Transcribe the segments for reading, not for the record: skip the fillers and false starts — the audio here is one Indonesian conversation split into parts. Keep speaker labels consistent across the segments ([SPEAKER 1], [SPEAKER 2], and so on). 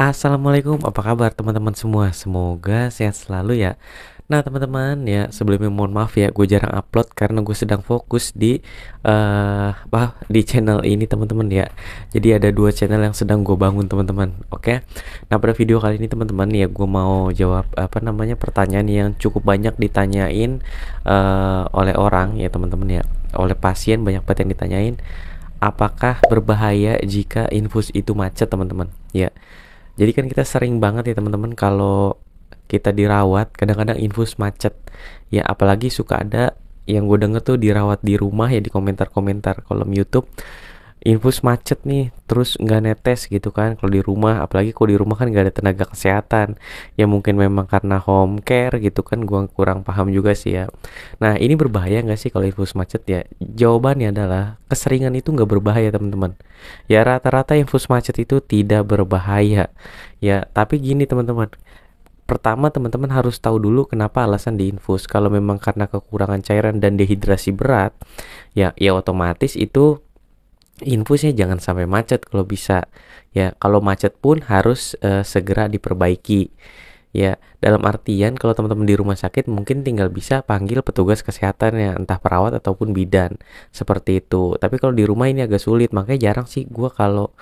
[SPEAKER 1] Assalamualaikum, apa kabar teman-teman semua? Semoga sehat selalu ya. Nah teman-teman ya, sebelumnya mohon maaf ya, gue jarang upload karena gue sedang fokus di di channel ini teman-teman ya. Jadi ada dua channel yang sedang gue bangun teman-teman. Oke. Nah pada video kali ini teman-teman ya, gue mau jawab pertanyaan yang cukup banyak ditanyain oleh orang ya teman-teman ya, oleh pasien banyak banget yang ditanyain. Apakah berbahaya jika infus itu macet teman-teman? Ya. Jadi kan kita sering banget ya teman-teman kalau kita dirawat kadang-kadang infus macet. Ya apalagi suka ada yang gue denger tuh dirawat di rumah ya di komentar-komentar kolom YouTube. Infus macet nih terus nggak netes gitu kan kalau di rumah, apalagi kalau di rumah kan nggak ada tenaga kesehatan ya, mungkin memang karena home care gitu kan, gua kurang paham juga sih ya. Nah ini berbahaya nggak sih kalau infus macet ya? Jawabannya adalah keseringan itu nggak berbahaya teman-teman ya, rata-rata infus macet itu tidak berbahaya ya. Tapi gini teman-teman, pertama teman-teman harus tahu dulu kenapa alasan diinfus. Kalau memang karena kekurangan cairan dan dehidrasi berat ya otomatis itu infusnya jangan sampai macet kalau bisa ya. Kalau macet pun harus segera diperbaiki ya, dalam artian kalau teman-teman di rumah sakit mungkin tinggal bisa panggil petugas kesehatan ya, entah perawat ataupun bidan seperti itu. Tapi kalau di rumah ini agak sulit, makanya jarang sih gua kalau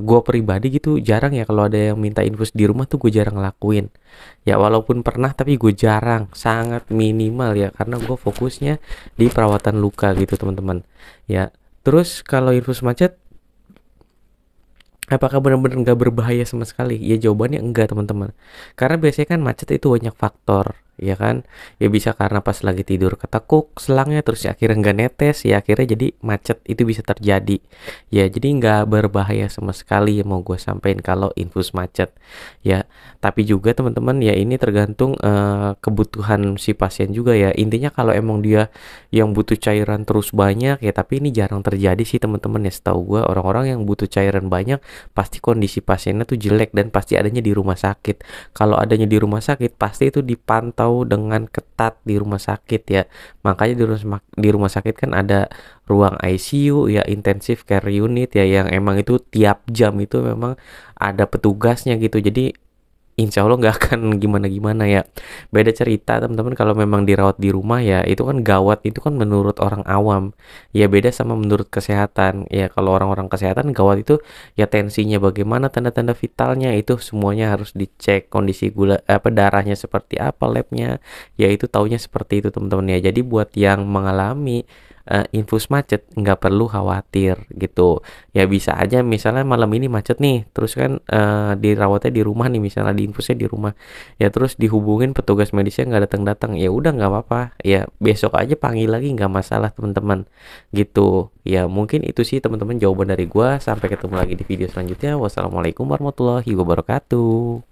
[SPEAKER 1] gue pribadi gitu jarang ya kalau ada yang minta infus di rumah tuh, gue jarang ngelakuin ya. Walaupun pernah tapi gue jarang, sangat minimal ya, karena gue fokusnya di perawatan luka gitu teman-teman ya. Terus kalau infus macet apakah benar-benar nggak berbahaya sama sekali? Ya jawabannya enggak teman-teman. Karena biasanya kan macet itu banyak faktor, ya kan? Ya bisa karena pas lagi tidur ketekuk selangnya terus ya akhirnya nggak netes, ya akhirnya jadi macet, itu bisa terjadi. Ya jadi nggak berbahaya sama sekali yang mau gue sampaikan kalau infus macet. Ya tapi juga teman-teman ya ini tergantung kebutuhan si pasien juga ya. Intinya kalau emang dia yang butuh cairan terus banyak ya, tapi ini jarang terjadi sih teman-teman ya. Setahu gue orang-orang yang butuh cairan banyak pasti kondisi pasiennya tuh jelek dan pasti adanya di rumah sakit. Kalau adanya di rumah sakit pasti itu dipantau dengan ketat di rumah sakit ya. Makanya di rumah sakit kan ada ruang ICU ya, intensive care unit ya, yang emang itu tiap jam itu memang ada petugasnya gitu. Jadi insya Allah nggak akan gimana-gimana ya. Beda cerita teman-teman kalau memang dirawat di rumah ya, itu kan gawat, itu kan menurut orang awam. Ya beda sama menurut kesehatan. Ya kalau orang-orang kesehatan gawat itu ya tensinya bagaimana, tanda-tanda vitalnya itu semuanya harus dicek, kondisi gula darahnya seperti apa, labnya. Ya itu taunya seperti itu teman-teman ya. Jadi buat yang mengalami infus macet nggak perlu khawatir gitu ya. Bisa aja misalnya malam ini macet nih, terus kan dirawatnya di rumah nih, misalnya diinfusnya di rumah ya, terus dihubungin petugas medisnya nggak datang-datang, ya udah nggak apa-apa ya, besok aja panggil lagi nggak masalah teman-teman gitu ya. Mungkin itu sih teman-teman jawaban dari gua. Sampai ketemu lagi di video selanjutnya. Wassalamualaikum warahmatullahi wabarakatuh.